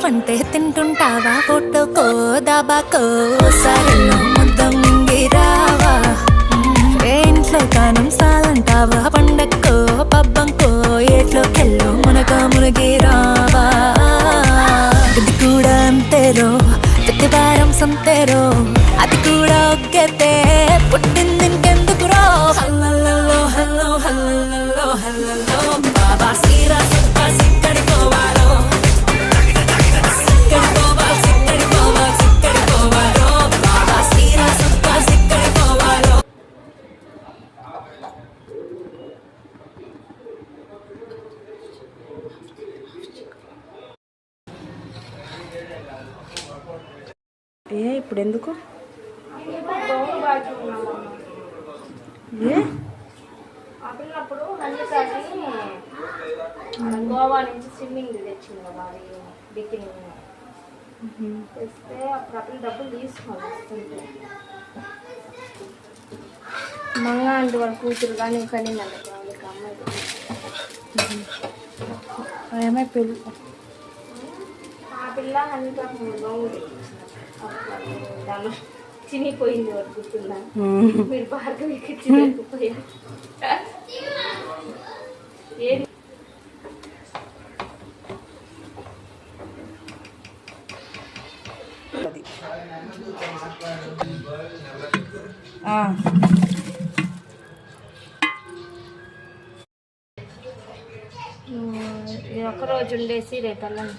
వంటే తింటుంటావా ఫోటోకో దాబాకో సరెల్లో ముద్ద మింగిరావా ఏ ఇంట్లో కానం సాలంటావా పండక్కో పబ్బంకో ఏట్లోకెళ్ళో మునగిరావా ఇది కూడా అంతేరో ప్రతి వారం సంతేరో అది కూడా ఒగ్గతే పుట్టింది ఇంకెందుకురో హల్లో హల్లో హల్లో హల్లో బాబా సీరా సుక్క సిక్కడిపోవాలో ఇప్పుడు ఎందుకు అప్పుడు గోవా నుంచి స్విమ్మింగ్ తెచ్చింది మరి బికిని తెస్తే అప్పుడు డబ్బులు తీసుకొని వస్తుంటే మంగా అంటే వాళ్ళ కూతురు కానీ కనిందండి వాళ్ళకి అమ్మాయి ఏమై పెళ్ళి ఆ పిల్ల అన్ని బాగుంది దాని చినిపోయింది వాడు గుర్తుందా మీరు భార్గవికి ఇచ్చిపోయారు ఏది ఒక్కరోజు ఉండేసి రేపు వెళ్ళండి.